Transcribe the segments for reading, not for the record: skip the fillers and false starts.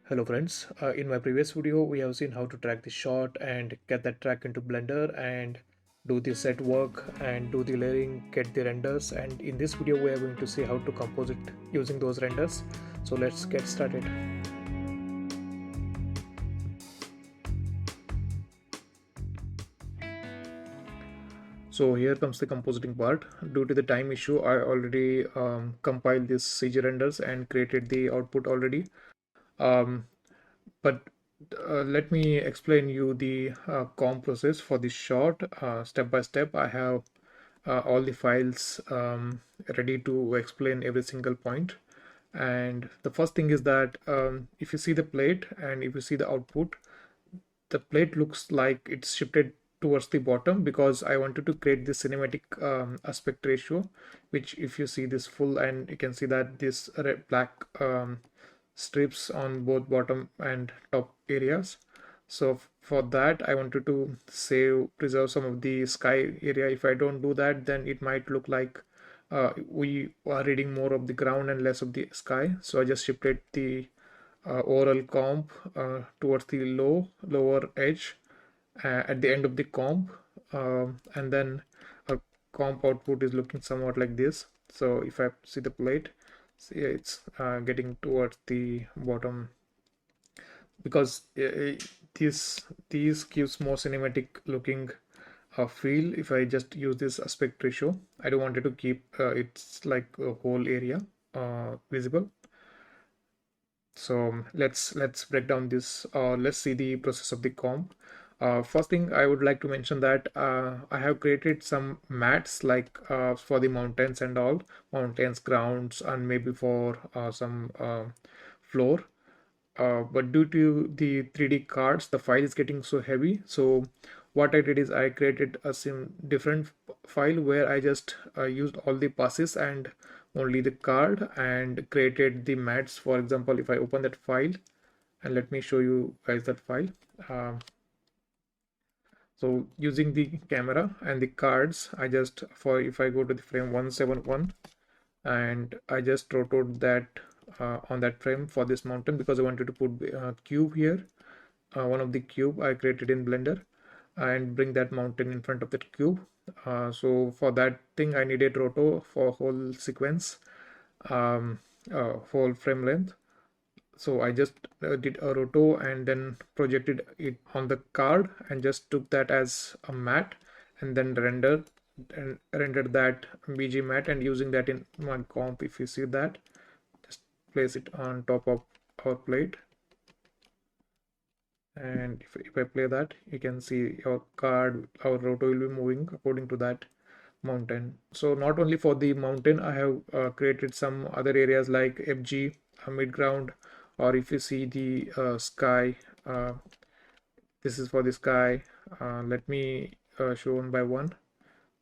Hello friends, in my previous video we have seen how to track the shot and get that track into Blender and do the set work and do the layering, get the renders, and in this video we are going to see how to compose it using those renders. So let's get started. So here comes the compositing part. Due to the time issue, I already compiled these CG renders and created the output already. Um, but let me explain you the comp process for this shot step by step. I have all the files ready to explain every single point. And the first thing is that if you see the plate and if you see the output, the plate looks like it's shifted towards the bottom because I wanted to create this cinematic aspect ratio, which if you see this full, and you can see that this red black strips on both bottom and top areas. So for that I wanted to preserve some of the sky area. If I don't do that, then it might look like we are reading more of the ground and less of the sky. So I just shifted the overall comp towards the lower edge at the end of the comp, and then our comp output is looking somewhat like this. So if I see the plate, see it's getting towards the bottom because these gives more cinematic looking feel. If I just use this aspect ratio, I don't want it to keep it's like a whole area visible. So let's break down this. Let's see the process of the comp. First thing I would like to mention that I have created some mats like for the mountains and all, mountains, grounds, and maybe for some floor. But due to the 3D cards, the file is getting so heavy. So what I did is I created a different file where I just used all the passes and only the card and created the mats. For example, if I open that file, and let me show you guys that file. So using the camera and the cards, I just, for if I go to the frame 171 and I just rotate that on that frame for this mountain because I wanted to put cube here, one of the cube I created in Blender, and bring that mountain in front of that cube. So for that thing I needed roto for whole sequence, whole frame length. So I just did a roto and then projected it on the card and just took that as a mat and then rendered that BG mat, and using that in my comp, if you see that, just place it on top of our plate. And if I play that, you can see our roto will be moving according to that mountain. So not only for the mountain, I have created some other areas like FG, midground, or if you see the sky, this is for the sky. Let me show one by one.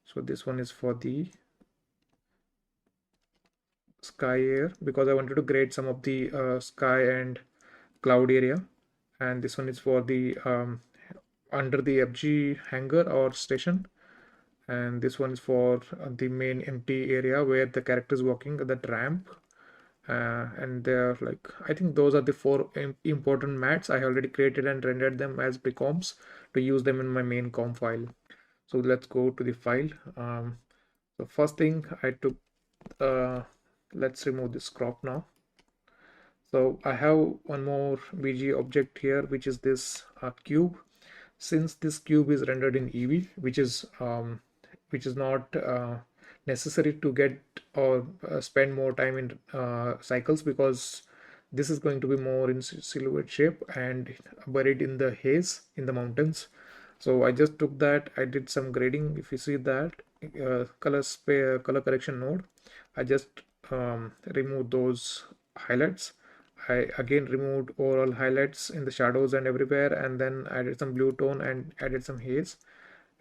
So this one is for the sky here because I wanted to create some of the sky and cloud area, and this one is for the under the FG hangar or station, and this one is for the main empty area where the character is walking, that ramp. And they're like, I think those are the four important mats I already created and rendered them as precomps to use them in my main comp file. So let's go to the file. The first thing I took, let's remove this crop now. So I have one more BG object here, which is this cube. Since this cube is rendered in Eevee, which is not necessary to get or spend more time in cycles, because this is going to be more in silhouette shape and buried in the haze in the mountains. So I just took that, I did some grading. If you see that color correction node, I just removed those highlights. I again removed overall highlights in the shadows and everywhere, and then added some blue tone and added some haze.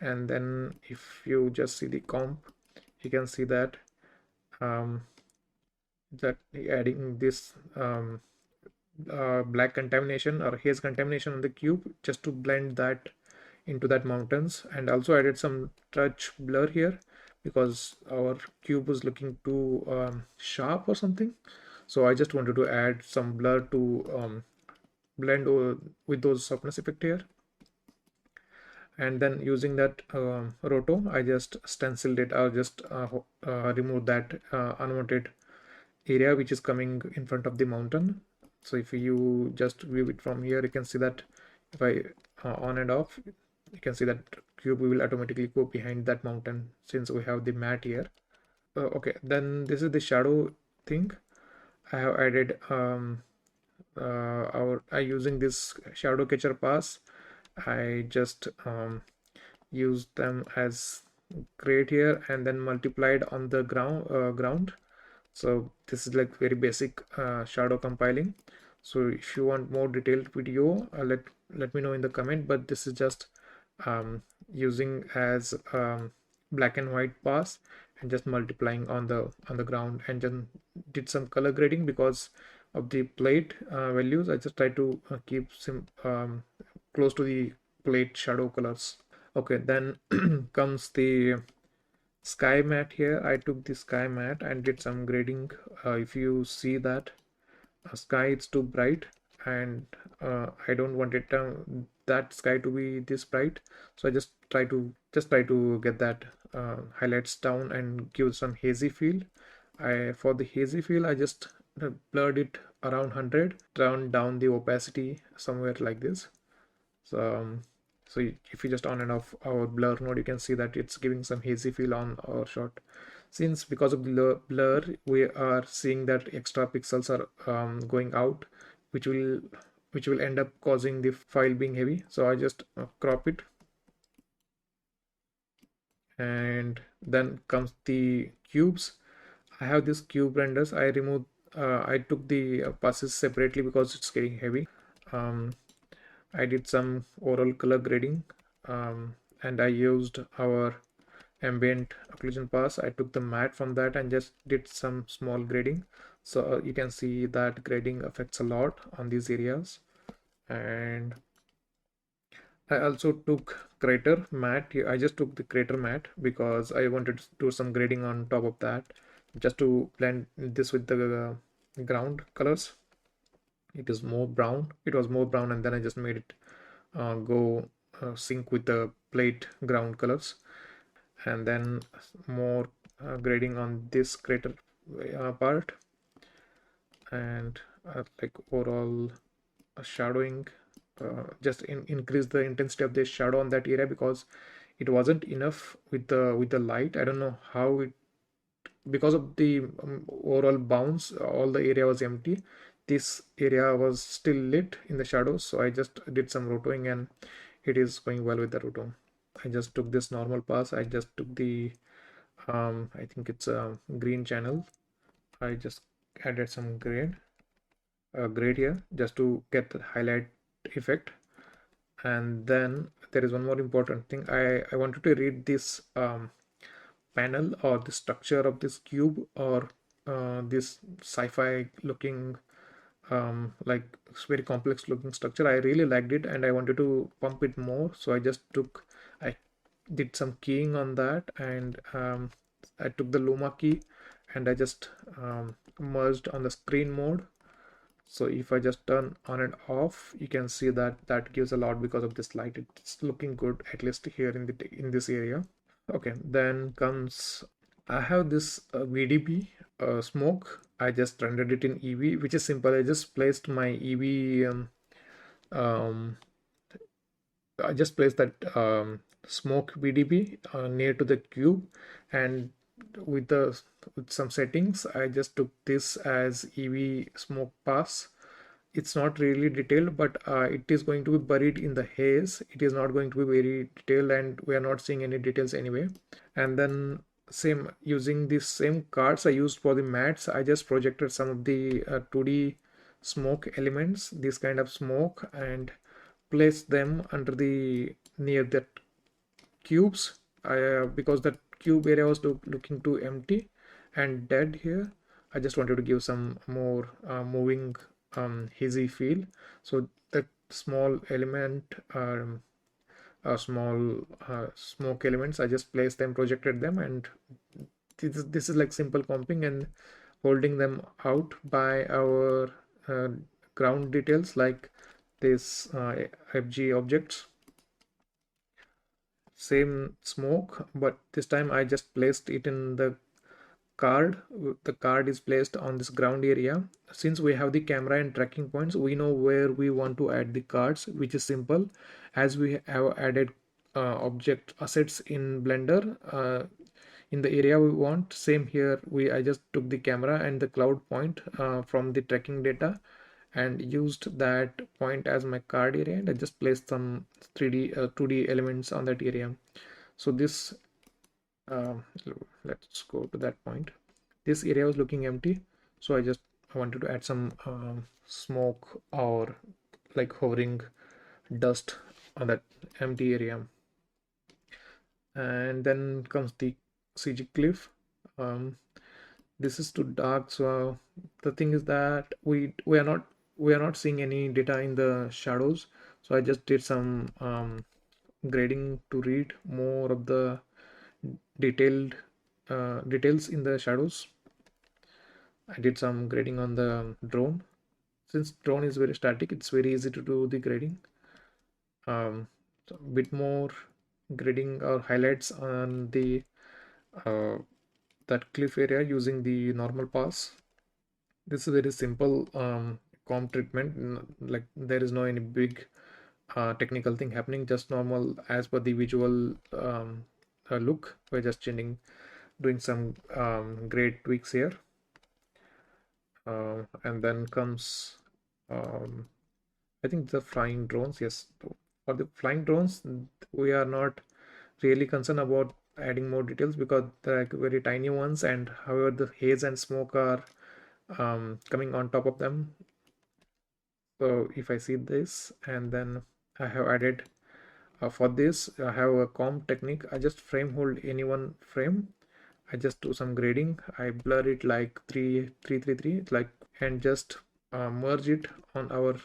And then if you just see the comp, you can see that um, that adding this black contamination or haze contamination on the cube just to blend that into that mountains, and also added some touch blur here because our cube was looking too sharp or something. So I just wanted to add some blur to blend with those softness effect here. And then using that roto, I just stenciled it. I'll just remove that unwanted area which is coming in front of the mountain. So if you just view it from here, you can see that if I on and off, you can see that cube will automatically go behind that mountain since we have the mat here. Okay, then this is the shadow thing. I have added our I using this shadow catcher pass. I just used them as grade here and then multiplied on the ground. So this is like very basic shadow compiling. So if you want more detailed video, let me know in the comment, but this is just using as black and white pass and just multiplying on the ground, and then did some color grading because of the plate values. I just try to keep some close to the plate shadow colors. Okay, then comes the sky mat here. I took the sky mat and did some grading. If you see that sky it's too bright, and I don't want it that sky to be this bright, so I just try to get that highlights down and give some hazy feel. For the hazy feel, I just blurred it around 100, turn down the opacity somewhere like this. So, if you just on and off our blur mode, you can see that it's giving some hazy feel on our shot. Since because of the blur, we are seeing that extra pixels are going out, which will end up causing the file being heavy. So I just crop it, and then comes the cubes. I have this cube renders. I took the passes separately because it's getting heavy. Um, I did some oral color grading, and I used our ambient occlusion pass. I took the matte from that and just did some small grading. So you can see that grading affects a lot on these areas. And I also took crater matte. I just took the crater matte because I wanted to do some grading on top of that, just to blend this with the ground colors. It is more brown. It was more brown, and then I just made it go sync with the plate ground colors. And then more grading on this crater part, and like overall shadowing, increase the intensity of the shadow on that area because it wasn't enough with the light. I don't know how it, because of the overall bounce, all the area was empty. This area was still lit in the shadows, so I just did some rotoing, and it is going well with the roto. I just took this normal pass. I just took the I think it's a green channel. I just added some grade here just to get the highlight effect. And then there is one more important thing. I wanted to read this panel or the structure of this cube, or this sci-fi looking like it's very complex looking structure. I really liked it and I wanted to pump it more, so I did some keying on that, and I took the luma key and I just merged on the screen mode. So if I just turn on and off, you can see that that gives a lot because of this light. It's looking good, at least here in this area. Okay, then comes, I have this VDB smoke. I just rendered it in EV, which is simple. I just placed my EV um, I just placed that smoke VDB near to the cube, and with the with some settings, I just took this as EV smoke pass. It's not really detailed, but it is going to be buried in the haze. It is not going to be very detailed, and we are not seeing any details anyway. And then same, using these same cards I used for the mats, I just projected some of the 2D smoke elements, this kind of smoke, and place them under the near that cubes. Because that cube area was looking too empty and dead here, I just wanted to give some more moving hazy feel. So that small element, small smoke elements, I just placed them, projected them, and this is like simple comping and holding them out by our uh, ground details like this FG objects. Same smoke, but this time I just placed it in the card. The card is placed on this ground area. Since we have the camera and tracking points, we know where we want to add the cards, which is simple. As we have added object assets in Blender in the area we want, same here, I just took the camera and the cloud point from the tracking data and used that point as my card area, and I just placed some 3D 2D elements on that area. So this um, let's go to that point. This area was looking empty, so I wanted to add some smoke or like hovering dust on that empty area. And then comes the CG cliff. um, this is too dark, so the thing is that we are not seeing any data in the shadows, so I just did some grading to read more of the detailed details in the shadows. I did some grading on the drone. Since drone is very static, it's very easy to do the grading. So a bit more grading or highlights on the uh, that cliff area using the normal pass. This is very simple comp treatment. Like there is no any big technical thing happening, just normal as per the visual look. We're just changing, doing some grade tweaks here. And then comes um, I think the flying drones. Yes, for the flying drones, we are not really concerned about adding more details because they're like very tiny ones, and however the haze and smoke are coming on top of them. So if I see this, and then I have added for this, I have a comp technique. I just frame hold any one frame. I just do some grading. I blur it like 3 3 3 3 like, and just merge it on our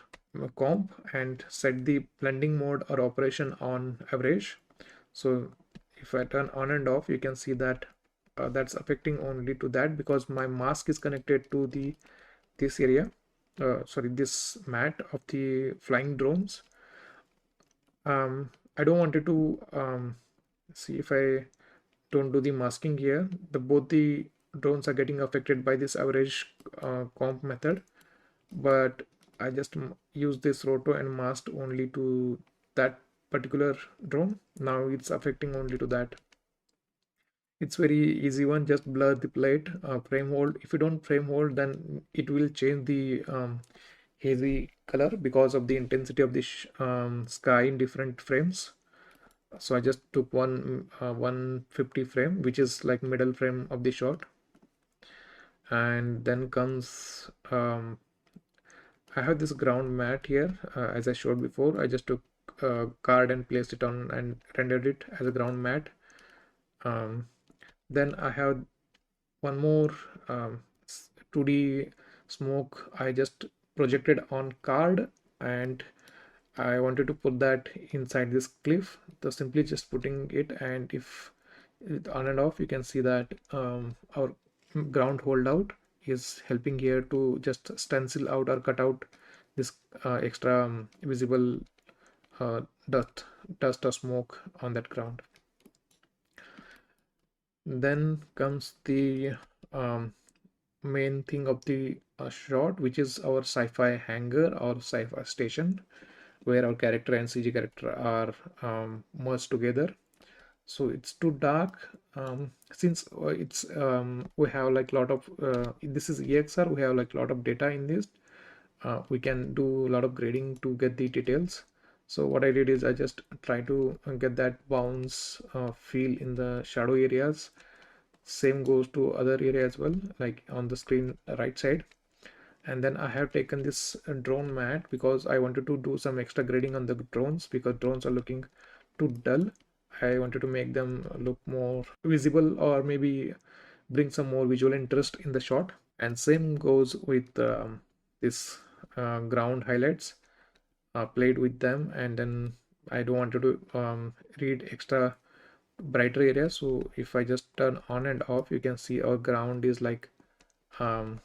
comp and set the blending mode or operation on average. So if I turn on and off, you can see that that's affecting only to that because my mask is connected to the this area, sorry, this mat of the flying drones. I don't want it to see if I don't do the masking here, the both the drones are getting affected by this average comp method, but I just use this roto and masked only to that particular drone. Now it's affecting only to that. It's very easy one, just blur the plate, frame hold. If you don't frame hold, then it will change the hazy color because of the intensity of the sky in different frames. So I just took 150 frame, which is like middle frame of the shot. And then comes I have this ground mat here, as I showed before. I just took a card and placed it on and rendered it as a ground mat. um, then I have one more 2D smoke I just projected on card, and I wanted to put that inside this cliff. So simply just putting it, and if it on and off, you can see that our ground holdout is helping here to just stencil out or cut out this extra visible uh, dust dust or smoke on that ground. Then comes the um, main thing of the shot, which is our sci-fi hangar or sci-fi station, where our character and CG character are merged together. So it's too dark. Since it's we have like lot of this is EXR, we have like lot of data in this. We can do a lot of grading to get the details. So what I did is I just try to get that bounce feel in the shadow areas. Same goes to other area as well, like on the screen right side. And then I have taken this drone mat because I wanted to do some extra grading on the drones because drones are looking too dull. I wanted to make them look more visible or maybe bring some more visual interest in the shot. And same goes with this ground highlights. Played with them, and then I don't want to read extra brighter areas. So if I just turn on and off, you can see our ground is like um,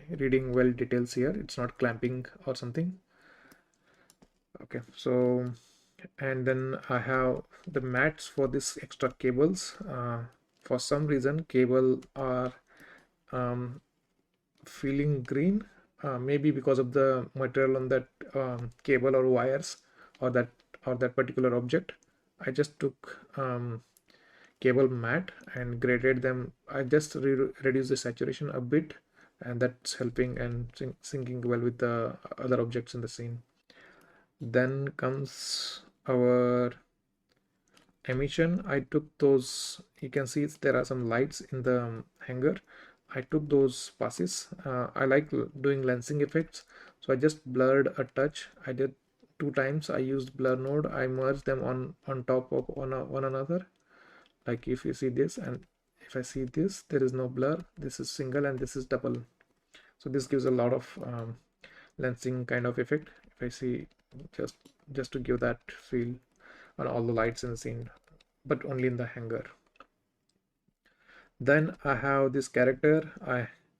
reading well details here. It's not clamping or something. Okay, so and then I have the mats for this extra cables. For some reason cable are um, feeling green, maybe because of the material on that cable or wires, or that particular object. I just took cable mat and graded them. I just reduced the saturation a bit, and that's helping and syncing well with the other objects in the scene. Then comes our emission. I took those, you can see there are some lights in the hanger. I took those passes. I like doing lensing effects, so I just blurred a touch. I did 2 times. I used blur node. I merged them on top of one another. Like if you see this, and if I see this, there is no blur. This is single and this is double, so this gives a lot of lensing kind of effect. If I see, just just to give that feel on all the lights in the scene, but only in the hanger. Then I have this character.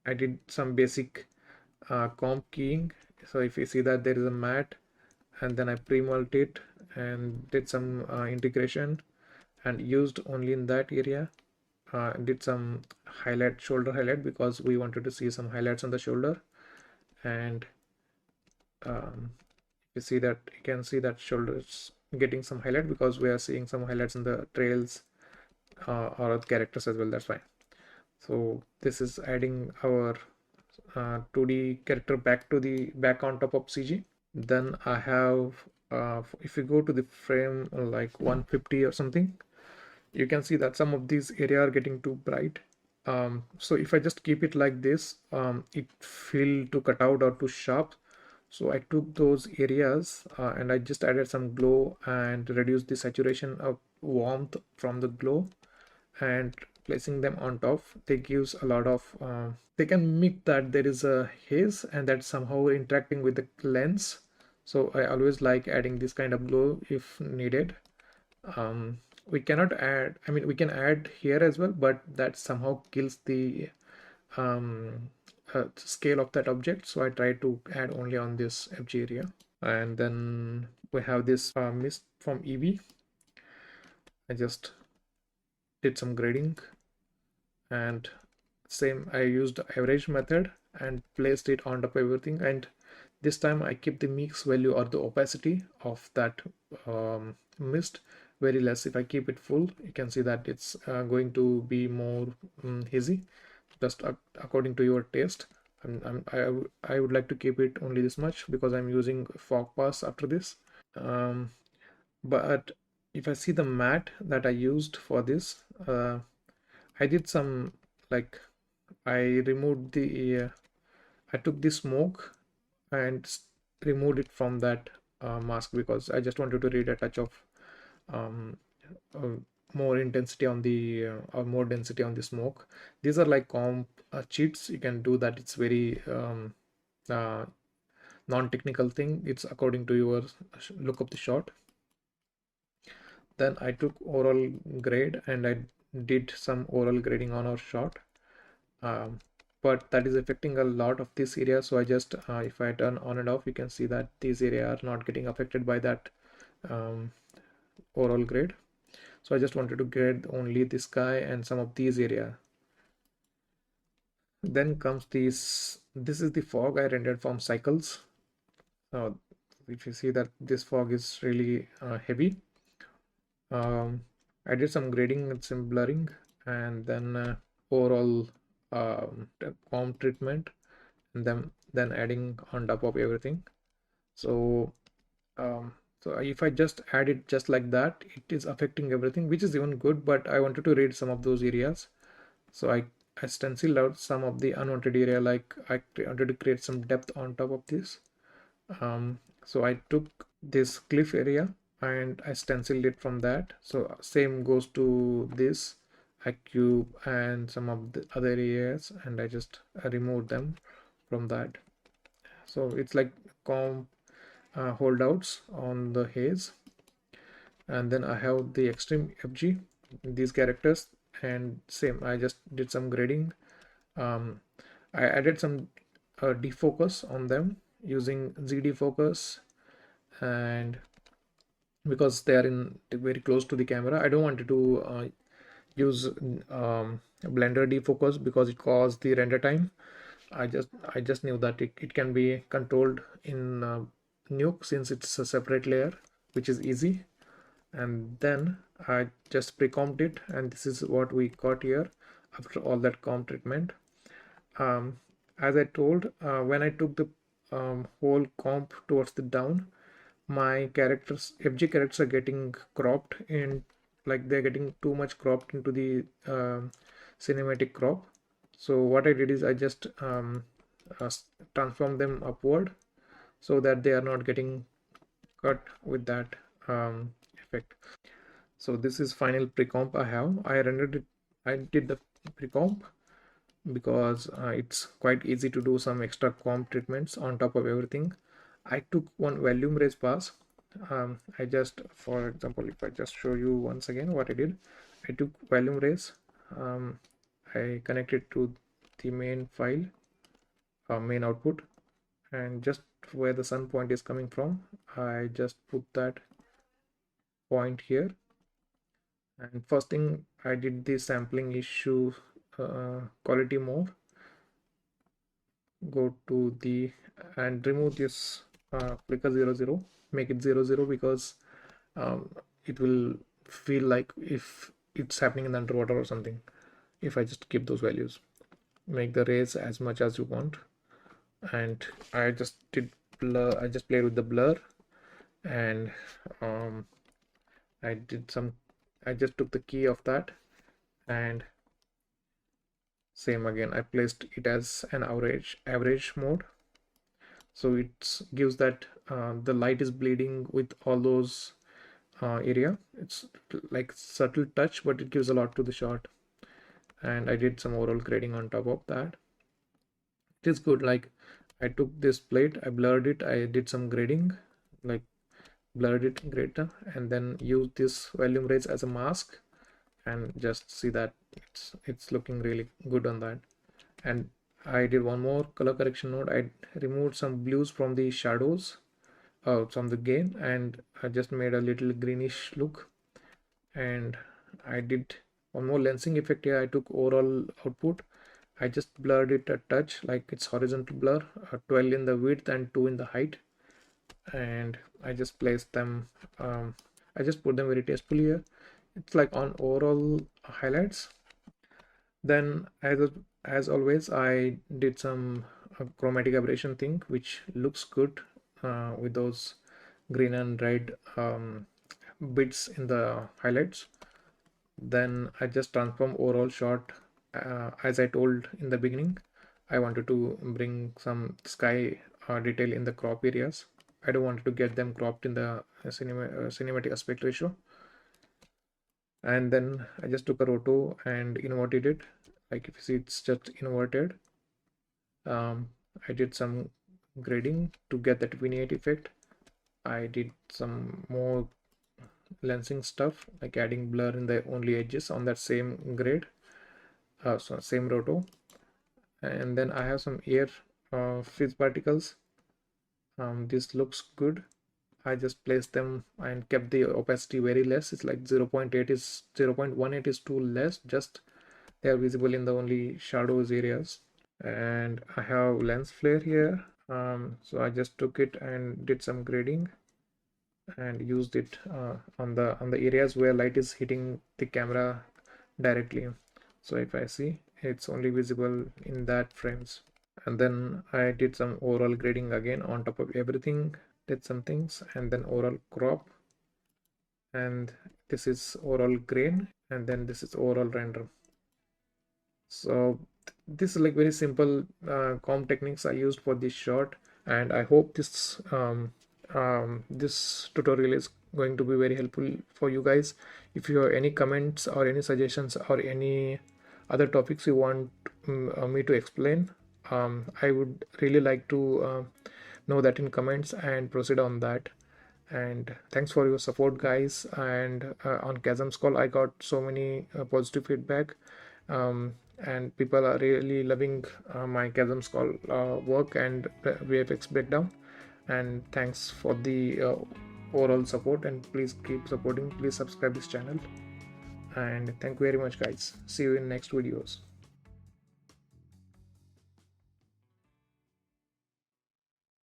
I did some basic comp keying. So if you see that there is a mat, and then I pre-mult it and did some integration and used only in that area. Did some highlight, shoulder highlight, because we wanted to see some highlights on the shoulder. And um, you see that, you can see that shoulders getting some highlight because we are seeing some highlights in the trails or the characters as well. That's fine. So this is adding our 2D character back on top of CG. Then I have, if you go to the frame like 150 or something, you can see that some of these areas are getting too bright. So if I just keep it like this, it feel too cut out or too sharp. So I took those areas and I just added some glow and reduced the saturation of warmth from the glow, and placing them on top, they gives a lot of they can make that there is a haze and that somehow interacting with the lens. So I always like adding this kind of glow if needed. We cannot add, I mean we can add here as well, but that somehow kills the scale of that object, so I try to add only on this FG area. And then we have this mist from EV. I just did some grading, and same, I used average method and placed it on top of everything. And this time I keep the mix value or the opacity of that mist very less. If I keep it full, you can see that it's going to be more hazy, just according to your taste. I would like to keep it only this much because I'm using fog pass after this. But if I see the mat that I used for this, I did some, like, I removed the I took the smoke and removed it from that mask because I just wanted to read a touch of um, uh, more intensity on the or more density on the smoke. These are like comp cheats. You can do that. It's very uh, non-technical thing. It's according to your look of the shot. Then I took oral grade and I did some oral grading on our shot. Um, but that is affecting a lot of this area, so I just if I turn on and off, you can see that these areas are not getting affected by that um, oral grade. So I just wanted to grade only this guy and some of these area. Then comes this is the fog I rendered from cycles. uh, if you see that this fog is really heavy. I did some grading and some blurring, and then overall comp treatment, and then adding on top of everything. So so if I just add it just like that, it is affecting everything, which is even good, but I wanted to read some of those areas. So I stenciled out some of the unwanted area, like I wanted to create some depth on top of this. So I took this cliff area and I stenciled it from that. So same goes to this. I cube and some of the other areas, and I just removed them from that. So it's like comp holdouts on the haze. And then I have the extreme FG, these characters, and same, I just did some grading. I added some defocus on them using Z defocus, and because they are in very close to the camera, I don't want to use Blender defocus because it caused the render time. I just knew that it can be controlled in Nuke since it's a separate layer, which is easy. And then I just pre-comped it, and this is what we got here after all that comp treatment. um, as I told, when I took the whole comp towards the down, my characters, FG characters, are getting cropped in, like they're getting too much cropped into the cinematic crop. So what I did is I just uh, transform them upward so that they are not getting cut with that effect. So this is final pre-comp I have. I rendered it, I did the pre-comp because it's quite easy to do some extra comp treatments on top of everything. I took one volume raise pass. I just, for example, if I just show you once again what I did, I took volume raise. I connected to the main file, main output, and just where the sun point is coming from, I just put that point here. And first thing I did the sampling issue quality mode. Go to the and remove this flicker 00, make it 00 because um, it will feel like if it's happening in the underwater or something if I just keep those values. Make the rays as much as you want, and I just did blur. I just played with the blur, and um, I did some, I just took the key of that, and same again I placed it as an average mode, so it gives that the light is bleeding with all those area. It's like subtle touch, but it gives a lot to the shot. And I did some overall grading on top of that. It is good. Like I took this plate, I blurred it, I did some grading, like blurred it greater, and then used this volume raise as a mask, and just see that it's looking really good on that. And I did one more color correction node. I removed some blues from the shadows from the game, and I just made a little greenish look. And I did one more lensing effect here. I took overall output, I just blurred it a touch, like it's horizontal blur, 12 in the width and 2 in the height, and I just placed them, I just put them very tastefully here. It's like on overall highlights. Then as always I did some chromatic aberration thing which looks good with those green and red bits in the highlights. Then I just transform overall shot. As I told in the beginning, I wanted to bring some sky detail in the crop areas. I don't want to get them cropped in the cinematic aspect ratio. And then I just took a roto and inverted it. Like if you see, it's just inverted. I did some grading to get that vignette effect. I did some more lensing stuff, like adding blur in the only edges on that same grade, so same roto. And then I have some air fizz particles. This looks good. I just placed them and kept the opacity very less. It's like 0.8 is 0.18 is too less, just they are visible in the only shadows areas. And I have lens flare here, so I just took it and did some grading and used it on the areas where light is hitting the camera directly. So if I see, it's only visible in that frames. And then I did some overall grading again on top of everything, did some things, and then overall crop, and this is overall grain, and then this is overall render. So this is like very simple comp techniques I used for this shot, and I hope this tutorial is going to be very helpful for you guys. If you have any comments or any suggestions or any other topics you want me to explain, I would really like to know that in comments and proceed on that. And thanks for your support, guys. And on Chasm's call I got so many positive feedback, and people are really loving my Chasm's call work and VFX breakdown. And thanks for the overall support, and please keep supporting. Please subscribe this channel, and thank you very much, guys. See you in next videos.